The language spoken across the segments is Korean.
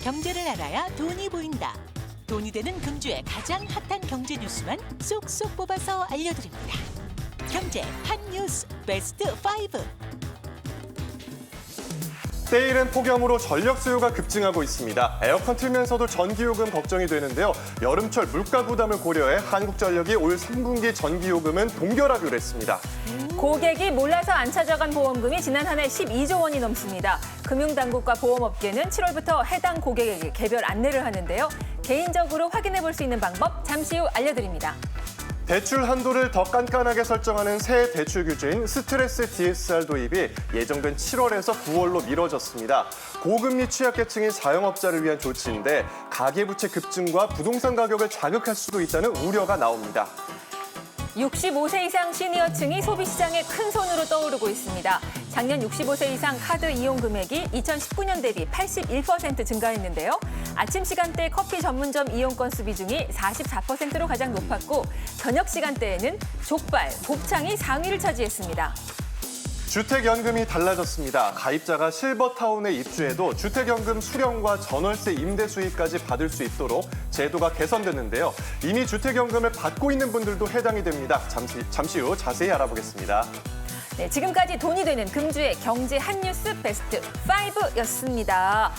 경제를 알아야 돈이 보인다. 돈이 되는 금주의 가장 핫한 경제 뉴스만 쏙쏙 뽑아서 알려드립니다. 경제 핫뉴스 베스트 5. 세일은 폭염으로 전력 수요가 급증하고 있습니다. 에어컨 틀면서도 전기요금 걱정이 되는데요. 여름철 물가 부담을 고려해 한국전력이 올 3분기 전기요금은 동결하기로 했습니다. 고객이 몰라서 안 찾아간 보험금이 지난 한 해 12조 원이 넘습니다. 금융당국과 보험업계는 7월부터 해당 고객에게 개별 안내를 하는데요. 개인적으로 확인해 볼 수 있는 방법 잠시 후 알려드립니다. 대출 한도를 더 깐깐하게 설정하는 새 대출 규제인 스트레스 DSR 도입이 예정된 7월에서 9월로 미뤄졌습니다. 고금리 취약계층인 자영업자를 위한 조치인데 가계부채 급증과 부동산 가격을 자극할 수도 있다는 우려가 나옵니다. 65세 이상 시니어층이 소비시장의 큰 손으로 떠오르고 있습니다. 작년 65세 이상 카드 이용 금액이 2019년 대비 81% 증가했는데요. 아침 시간대 커피 전문점 이용 건수 비중이 44%로 가장 높았고 저녁 시간대에는 족발, 곱창이 상위를 차지했습니다. 주택연금이 달라졌습니다. 가입자가 실버타운에 입주해도 주택연금 수령과 전월세 임대 수익까지 받을 수 있도록 제도가 개선됐는데요. 이미 주택연금을 받고 있는 분들도 해당이 됩니다. 잠시 후 자세히 알아보겠습니다. 네, 지금까지 돈이 되는 금주의 경제 핫뉴스 베스트 5였습니다.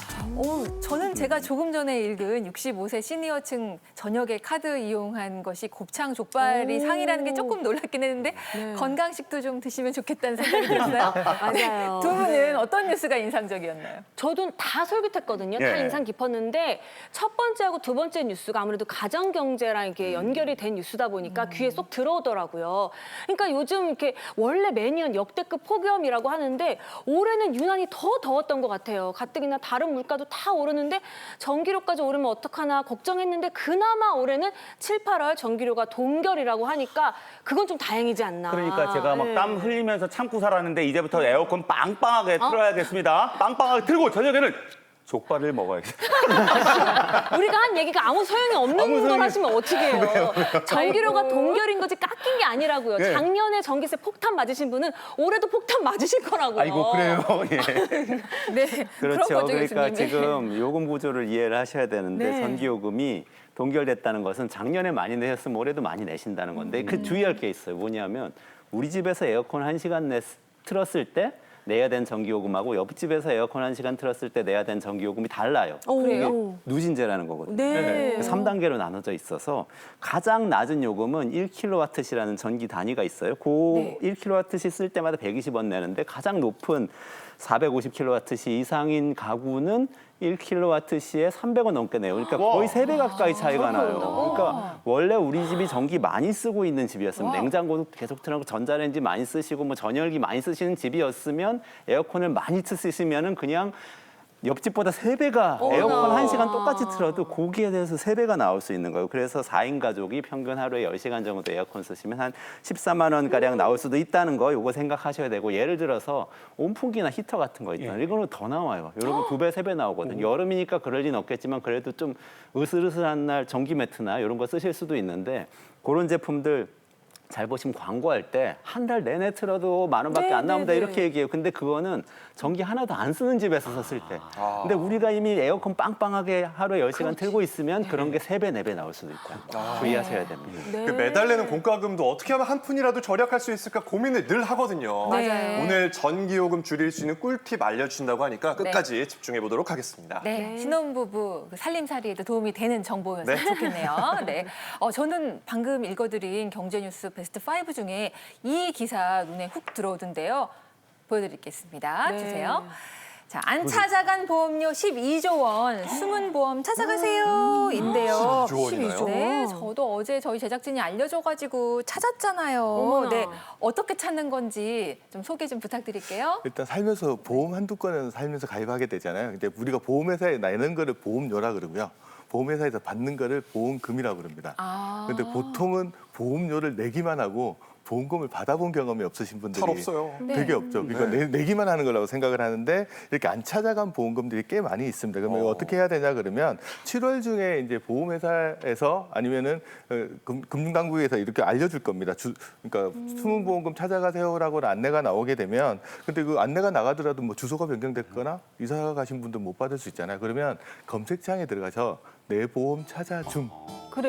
저는 제가 조금 전에 읽은 65세 시니어층 저녁에 카드 이용한 것이 곱창, 족발이 상이라는 게 조금 놀랍긴 했는데 건강식도 좀 드시면 좋겠다는 생각이 들었어요. 맞아요. 두 분은 어떤 뉴스가 인상적이었나요? 저도 다 솔깃했거든요. 다 예. 인상 깊었는데 첫 번째하고 두 번째 뉴스가 아무래도 가정 경제랑 이렇게 연결이 된 뉴스다 보니까 귀에 쏙 들어오더라고요. 그러니까 요즘 이렇게 원래 매년 역대급 폭염이라고 하는데 올해는 유난히 더 더웠던 것 같아요. 가뜩이나 다른 물가도 다 오르는데 전기료까지 오르면 어떡하나 걱정했는데 그나마 올해는 7, 8월 전기료가 동결이라고 하니까 그건 좀 다행이지 않나. 그러니까 제가 막 네. 땀 흘리면서 참고 살았는데 이제부터 에어컨 빵빵하게 틀어야겠습니다. 빵빵하게 틀고 저녁에는 족발을 먹어야겠어요. 우리가 한 얘기가 아무 소용이 없는 아무 걸 소용이- 하시면 어떻게 해요? 전기료가 동결인 거지 깎인 게 아니라고요. 네. 작년에 전기세 폭탄 맞으신 분은 올해도 폭탄 맞으실 거라고요. 아이고 그래요. 예. 네, 그런 그렇죠. 거죠, 그러니까 교수님. 지금 요금 구조를 이해를 하셔야 되는데 네. 전기요금이 동결됐다는 것은 작년에 많이 내셨으면 올해도 많이 내신다는 건데 그 주의할 게 있어요. 뭐냐면 우리 집에서 에어컨 1시간 틀었을 때 내야 된 전기요금하고 옆집에서 에어컨 1시간 틀었을 때 내야 된 전기요금이 달라요. 그래요? 누진제라는 거거든요. 네. 3단계로 나눠져 있어서 가장 낮은 요금은 1kWh라는 전기 단위가 있어요. 그 네. 1kWh 쓸 때마다 120원 내는데 가장 높은 450kWh 이상인 가구는 1kWh에 300원 넘게 내요. 그러니까 거의 3배 가까이 차이가 나요. 그러니까 원래 우리 집이 전기 많이 쓰고 있는 집이었으면 냉장고도 계속 틀어놓고 전자레인지 많이 쓰시고 뭐 전열기 많이 쓰시는 집이었으면 에어컨을 많이 쓰시면은 그냥 옆집보다 3배가 에어컨 1시간 똑같이 틀어도 거기에 대해서 3배가 나올 수 있는 거예요. 그래서 4인 가족이 평균 하루에 10시간 정도 에어컨 쓰시면 한 14만 원가량 나올 수도 있다는 거 요거 생각하셔야 되고 예를 들어서 온풍기나 히터 같은 거 있잖아요. 이거는 더 나와요. 여러분 2배, 3배 나오거든요. 여름이니까 그럴 리는 없겠지만 그래도 좀 으슬으슬한 날 전기 매트나 이런 거 쓰실 수도 있는데 그런 제품들 잘 보시면 광고할 때 한 달 내내 틀어도 10,000원밖에 안 나옵니다 이렇게 얘기해요. 근데 그거는 전기 하나도 안 쓰는 집에서 썼을 때. 근데 우리가 이미 에어컨 빵빵하게 하루에 10시간 틀고 있으면 그런 게 3배, 4배 나올 수도 있다. 주의하셔야 됩니다. 네. 그 매달리는 공과금도 어떻게 하면 한 푼이라도 절약할 수 있을까 고민을 늘 하거든요. 맞아요. 오늘 전기요금 줄일 수 있는 꿀팁 알려주신다고 하니까 끝까지 집중해 보도록 하겠습니다. 네, 신혼부부 그 살림살이에도 도움이 되는 정보였으면 네. 좋겠네요. 네, 저는 방금 읽어드린 경제뉴스 베스트 5 중에 이 기사 눈에 훅 들어오던데요. 보여드리겠습니다. 네. 주세요. 자, 안 찾아간 보험료 12조 원, 숨은 보험 찾아가세요. 인데요. 12조 원이나요? 네, 저도 어제 저희 제작진이 알려줘가지고 찾았잖아요. 어머나. 네, 어떻게 찾는 건지 좀 소개 좀 부탁드릴게요. 일단 살면서 보험 한두 건은 살면서 가입하게 되잖아요. 근데 우리가 보험회사에 내는 거를 보험료라 그러고요. 보험회사에서 받는 거를 보험금이라고 그럽니다. 아. 근데 보통은 보험료를 내기만 하고 보험금을 받아본 경험이 없으신 분들이 잘 없어요. 되게 없죠. 그러니까 내기만 하는 거라고 생각을 하는데 이렇게 안 찾아간 보험금들이 꽤 많이 있습니다. 그러면 이거 어떻게 해야 되냐 그러면 7월 중에 이제 보험회사에서 아니면은 금융당국에서 이렇게 알려줄 겁니다. 그러니까 숨은 보험금 찾아가세요라고 안내가 나오게 되면 근데 그 안내가 나가더라도 뭐 주소가 변경됐거나 이사 가신 분들 못 받을 수 있잖아요. 그러면 검색창에 들어가서 내 보험 찾아줌.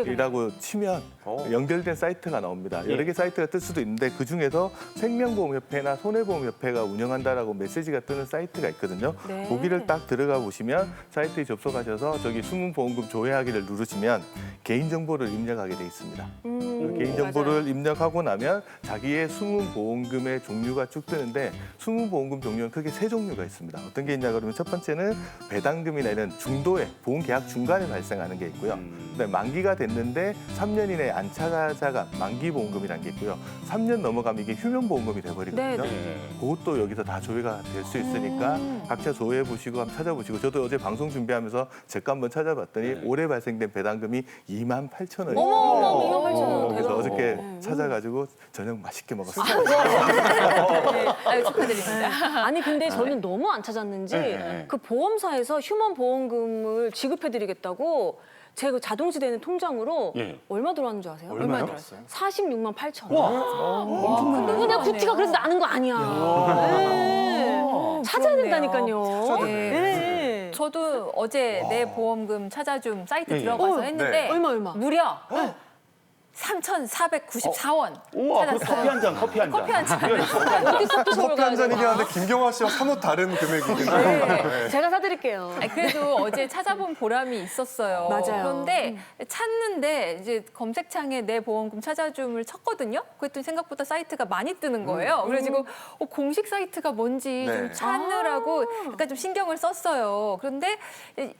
이라고 치면 연결된 사이트가 나옵니다. 여러 개 사이트가 뜰 수도 있는데 그중에서 생명보험협회나 손해보험협회가 운영한다라고 메시지가 뜨는 사이트가 있거든요. 네. 거기를 딱 들어가 보시면 사이트에 접속하셔서 저기 숨은 보험금 조회하기를 누르시면 개인정보를 입력하게 돼 있습니다. 개인정보를 입력하고 나면 자기의 숨은 보험금의 종류가 쭉 뜨는데 숨은 보험금 종류는 크게 세 종류가 있습니다. 어떤 게 있냐 그러면 첫 번째는 배당금이나 이런 중도에 보험 계약 중간에 발생하는 게 있고요. 그다음에 만기가 됐는데 3년 이내에 안 찾아간 만기 보험금이라는 게 있고요. 3년 넘어가면 이게 휴면 보험금이 돼버리거든요. 그것도 여기서 다 조회가 될 수 있으니까 각자 조회해 보시고 한번 찾아보시고 저도 어제 방송 준비하면서 제 거 한번 찾아봤더니 올해 발생된 배당금이 28,000원이에요. 어머, 28,000원. 그래서 어저께 찾아가지고 저녁 맛있게 먹었어요. 축하드립니다. 아니 근데 저는 너무 안 찾았는지 그 보험사에서 휴먼 보험금을 지급해드리겠다고 제 그 자동지되는 통장으로 얼마 들어왔는 줄 아세요? 얼마요? 들어왔어요? 46만 8천 원. 근데 내가 부티가 그래서 나는 거 아니야. 찾아야 된다니까요. 네. 저도 어제 내 보험금 찾아줌 사이트 들어가서 했는데 얼마? 무려 3,494원 우와, 그 찾았어요. 커피 한 잔. 커피 한 잔. 어디서 또 커피 한 잔이긴 한데 김경화 씨와 사뭇 다른 금액이거든요. 제가 사드릴게요. 아니, 그래도 어제 찾아본 보람이 있었어요. 맞아요. 그런데 찾는데 이제 검색창에 내 보험금 찾아줌을 쳤거든요. 그랬더니 생각보다 사이트가 많이 뜨는 거예요. 그래가지고 공식 사이트가 뭔지 좀 찾느라고 약간 좀 신경을 썼어요. 그런데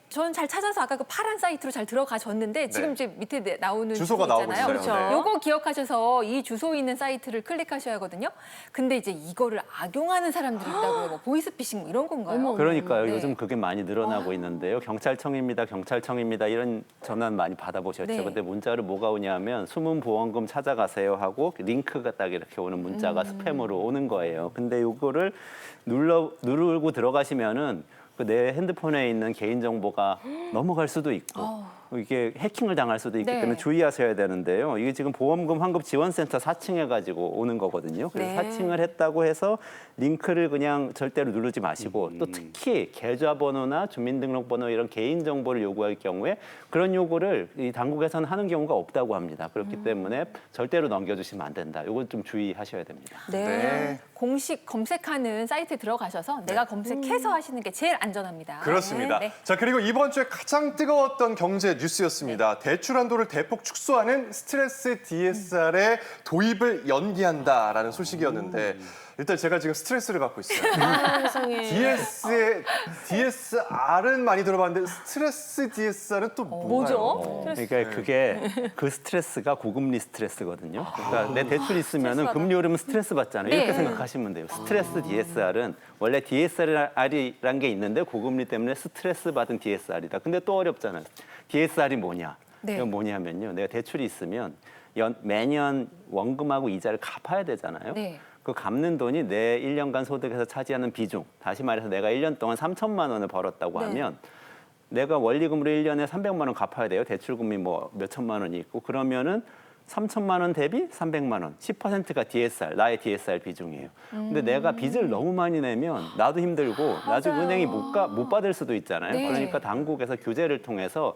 저는 잘 찾아서 아까 그 파란 사이트로 잘 들어가셨는데 지금 이제 밑에 나오는 주소가 주소 나오고 있잖아요. 있어요. 네. 요거 기억하셔서 이 주소 있는 사이트를 클릭하셔야 하거든요. 근데 이제 이거를 악용하는 사람들이 있다고요. 뭐 보이스피싱 뭐 이런 건가요? 그러니까요. 네. 요즘 그게 많이 늘어나고 있는데요. 경찰청입니다. 이런 전화 많이 받아보셨죠. 네. 근데 문자로 뭐가 오냐면 숨은 보험금 찾아가세요 하고 링크가 딱 이렇게 오는 문자가 스팸으로 오는 거예요. 근데 요거를 누르고 들어가시면은 그 내 핸드폰에 있는 개인정보가 넘어갈 수도 있고 이게 해킹을 당할 수도 있기 때문에 주의하셔야 되는데요. 이게 지금 보험금 환급 지원센터 사칭해 가지고 오는 거거든요. 그래서 사칭을 했다고 해서 링크를 그냥 절대로 누르지 마시고 또 특히 계좌번호나 주민등록번호 이런 개인정보를 요구할 경우에 그런 요구를 이 당국에서는 하는 경우가 없다고 합니다. 그렇기 때문에 절대로 넘겨주시면 안 된다. 이건 좀 주의하셔야 됩니다. 네. 공식 검색하는 사이트에 들어가셔서 내가 검색해서 하시는 게 제일 안전합니다. 그렇습니다. 네. 자, 그리고 이번 주에 가장 뜨거웠던 경제 뉴스였습니다. 대출 한도를 대폭 축소하는 스트레스 DSR의 도입을 연기한다라는 소식이었는데 일단 제가 지금 스트레스를 받고 있어요. 세상에. DSR은 많이 들어봤는데 스트레스 DSR은 또 뭔가요? 뭐죠? 그러니까 그게 그 스트레스가 고금리 스트레스거든요. 그러니까 내 대출 있으면은 금리 오르면 스트레스 받잖아요. 이렇게 생각하시면 돼요. 스트레스 DSR은 원래 DSR이란 게 있는데 고금리 때문에 스트레스 받은 DSR이다. 근데 또 어렵잖아요. DSR이 뭐냐? 이건 뭐냐면요. 내가 대출이 있으면 매년 원금하고 이자를 갚아야 되잖아요. 네. 그 갚는 돈이 내 1년간 소득에서 차지하는 비중. 다시 말해서 내가 1년 동안 3천만 원을 벌었다고 하면 내가 원리금으로 1년에 300만 원 갚아야 돼요. 대출금이 뭐 몇천만 원이 있고 그러면은 3천만 원 대비 300만 원, 10%가 DSR, 나의 DSR 비중이에요. 근데 내가 빚을 너무 많이 내면 나도 힘들고 나중에 은행이 못 받을 수도 있잖아요. 그러니까 당국에서 규제를 통해서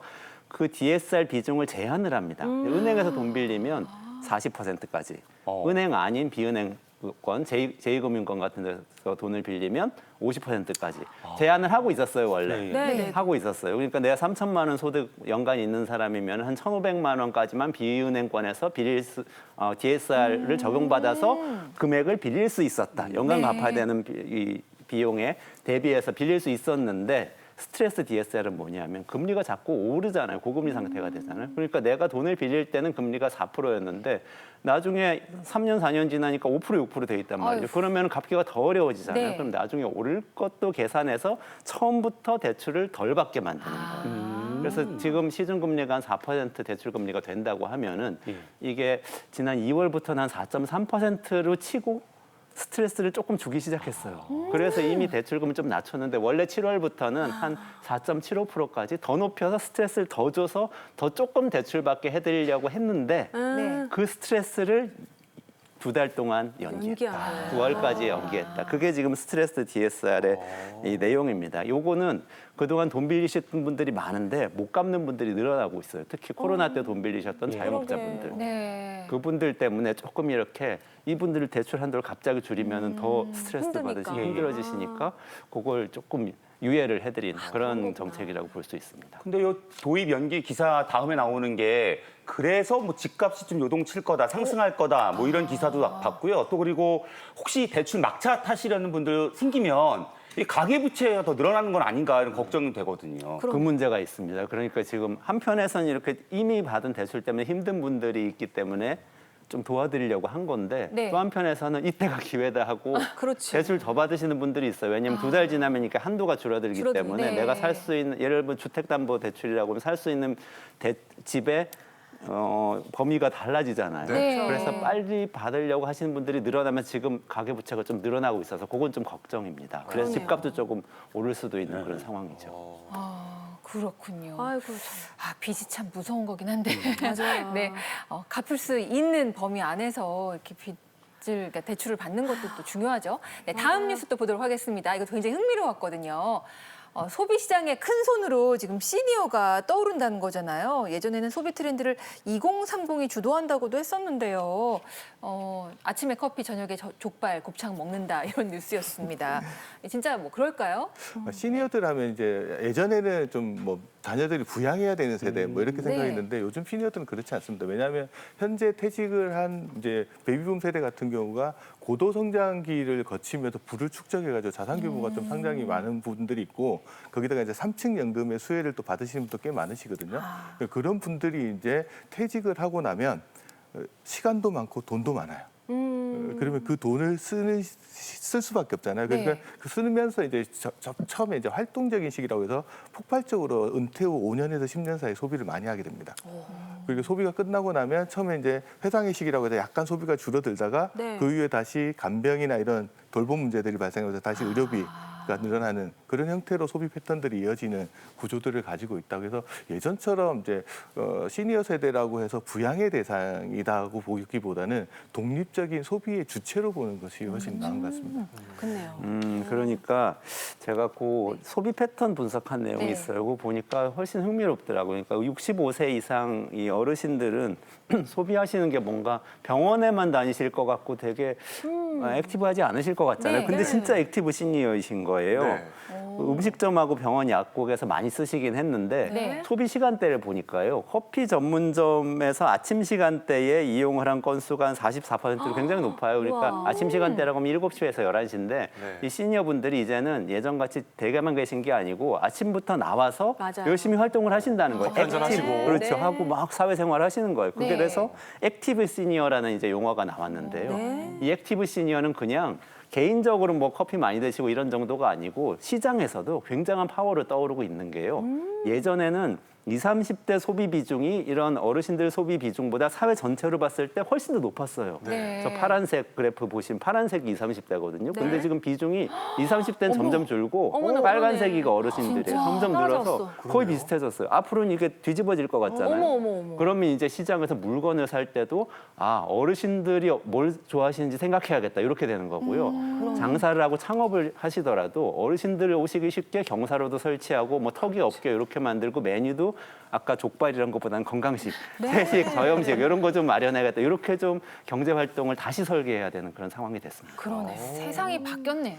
그 DSR 비중을 제한을 합니다. 은행에서 돈 빌리면 40%까지, 은행 아닌 비은행 권, 제2금융권 같은 데서 돈을 빌리면 50%까지 제한을 하고 있었어요, 원래. 네. 하고 있었어요. 그러니까 내가 3천만 원 소득 연간 있는 사람이면 한 1,500만 원까지만 비은행권에서 DSR을 적용받아서 금액을 빌릴 수 있었다. 연간 갚아야 되는 이 비용에 대비해서 빌릴 수 있었는데 스트레스 DSR은 뭐냐면 금리가 자꾸 오르잖아요. 고금리 상태가 되잖아요. 그러니까 내가 돈을 빌릴 때는 금리가 4%였는데 나중에 3년, 4년 지나니까 5%, 6% 돼 있단 말이죠. 그러면 갚기가 더 어려워지잖아요. 그럼 나중에 오를 것도 계산해서 처음부터 대출을 덜 받게 만드는 거예요. 그래서 지금 시중금리가 한 4% 대출금리가 된다고 하면은 이게 지난 2월부터는 한 4.3%로 치고 스트레스를 조금 주기 시작했어요. 그래서 이미 대출금을 좀 낮췄는데 원래 7월부터는 한 4.75%까지 더 높여서 스트레스를 더 줘서 더 조금 대출받게 해드리려고 했는데 그 스트레스를 2달 동안 연기했다. 9월까지 연기했다. 그게 지금 스트레스 DSR의 이 내용입니다. 요거는 그동안 돈 빌리셨던 분들이 많은데 못 갚는 분들이 늘어나고 있어요. 특히 코로나 때 돈 빌리셨던 자영업자분들. 네. 그분들 때문에 조금 이렇게 이분들 대출 한도를 갑자기 줄이면 더 스트레스 받으시고 힘들어지시니까 그걸 조금 유예를 해드린 그런 정책이라고 볼 수 있습니다. 근데 요 도입 연기 기사 다음에 나오는 게 그래서 뭐 집값이 좀 요동칠 거다, 상승할 거다, 뭐 이런 기사도 봤고요. 또 그리고 혹시 대출 막차 타시려는 분들 생기면 이 가계부채가 더 늘어나는 건 아닌가 이런 걱정이 되거든요. 그 문제가 있습니다. 그러니까 지금 한편에서는 이렇게 이미 받은 대출 때문에 힘든 분들이 있기 때문에 좀 도와드리려고 한 건데 네. 또 한편에서는 이때가 기회다 하고 그렇죠. 대출 더 받으시는 분들이 있어요. 왜냐하면 2달 지나면 이렇게 한도가 줄어들기 때문에 네. 내가 살 수 있는 예를 들면 주택담보대출이라고 하면 살 수 있는 집에 범위가 달라지잖아요. 네. 그래서 빨리 받으려고 하시는 분들이 늘어나면 지금 가계부채가 좀 늘어나고 있어서 그건 좀 걱정입니다. 그래서 집값도 조금 오를 수도 있는 그런 상황이죠. 그렇군요. 아이고 참. 빚이 참 무서운 거긴 한데. 맞아요. 네, 갚을 수 있는 범위 안에서 이렇게 그러니까 대출을 받는 것도 또 중요하죠. 네, 다음 뉴스 또 보도록 하겠습니다. 이거 굉장히 흥미로웠거든요. 소비 시장의 큰 손으로 지금 시니어가 떠오른다는 거잖아요. 예전에는 소비 트렌드를 2030이 주도한다고도 했었는데요. 아침에 커피, 저녁에 족발, 곱창 먹는다 이런 뉴스였습니다. 진짜 뭐 그럴까요? 시니어들 하면 이제 예전에는 좀 뭐 자녀들이 부양해야 되는 세대 뭐 이렇게 생각했는데 요즘 시니어들은 그렇지 않습니다. 왜냐하면 현재 퇴직을 한 이제 베이비붐 세대 같은 경우가 고도 성장기를 거치면서 부를 축적해가지고 자산 규모가 좀 상당히 많은 분들이 있고 거기다가 이제 3층 연금의 수혜를 또 받으시는 분도 꽤 많으시거든요. 그런 분들이 이제 퇴직을 하고 나면 시간도 많고 돈도 많아요. 그러면 그 돈을 쓸 수밖에 없잖아요. 그러니까 네. 그 쓰면서 이제 처음에 이제 활동적인 시기라고 해서 폭발적으로 은퇴 후 5년에서 10년 사이 소비를 많이 하게 됩니다. 그리고 소비가 끝나고 나면 처음에 이제 회상의 시기라고 해서 약간 소비가 줄어들다가 네. 그 이후에 다시 간병이나 이런 돌봄 문제들이 발생하면서 다시 의료비가 늘어나는 그런 형태로 소비 패턴들이 이어지는 구조들을 가지고 있다. 그래서 예전처럼 이제 시니어 세대라고 해서 부양의 대상이라고 보기보다는 독립적인 소비의 주체로 보는 것이 훨씬 나은 것 같습니다. 그렇네요. 그러니까 제가 그 소비 패턴 분석한 내용이 네. 있어요. 그거 보니까 훨씬 흥미롭더라고요. 그러니까 65세 이상 이 어르신들은 소비하시는 게 뭔가 병원에만 다니실 것 같고 되게 액티브하지 않으실 것 같잖아요. 네. 근데 네. 진짜 액티브 시니어이신 거예요. 네. 음식점하고 병원 약국에서 많이 쓰시긴 했는데 네. 소비 시간대를 보니까요. 커피 전문점에서 아침 시간대에 이용을 한 건수가 한 44%로 굉장히 높아요. 그러니까 우와. 아침 시간대라고 하면 7시에서 11시인데 네. 이 시니어분들이 이제는 예전같이 댁에만 계신 게 아니고 아침부터 나와서 맞아요. 열심히 활동을 하신다는 거예요. 커피 한잔 하시고. 그렇죠. 네. 하고 막 사회생활 하시는 거예요. 네. 그래서 액티브 시니어라는 이제 용어가 나왔는데요. 네. 이 액티브 시니어는 그냥 개인적으로 뭐 커피 많이 드시고 이런 정도가 아니고 시장에서도 굉장한 파워로 떠오르고 있는 게요. 예전에는 20, 30대 소비 비중이 이런 어르신들 소비 비중보다 사회 전체로 봤을 때 훨씬 더 높았어요. 네. 저 파란색 그래프 보시면 파란색이 20, 30대거든요. 근데 네. 지금 비중이 20, 30대는 점점 줄고 어머나, 빨간색이가 어르신들이에요. 점점 늘어서 사라졌어. 거의 비슷해졌어요. 앞으로는 이게 뒤집어질 것 같잖아요. 어머. 그러면 이제 시장에서 물건을 살 때도 어르신들이 뭘 좋아하시는지 생각해야겠다 이렇게 되는 거고요. 장사를 하고 창업을 하시더라도 어르신들 오시기 쉽게 경사로도 설치하고 뭐 턱이 없게 이렇게 만들고 메뉴도 아까 족발 이런 것보다는 건강식, 회식, 저염식 이런 거 좀 마련해야겠다. 이렇게 좀 경제 활동을 다시 설계해야 되는 그런 상황이 됐습니다. 그러네. 세상이 바뀌었네요.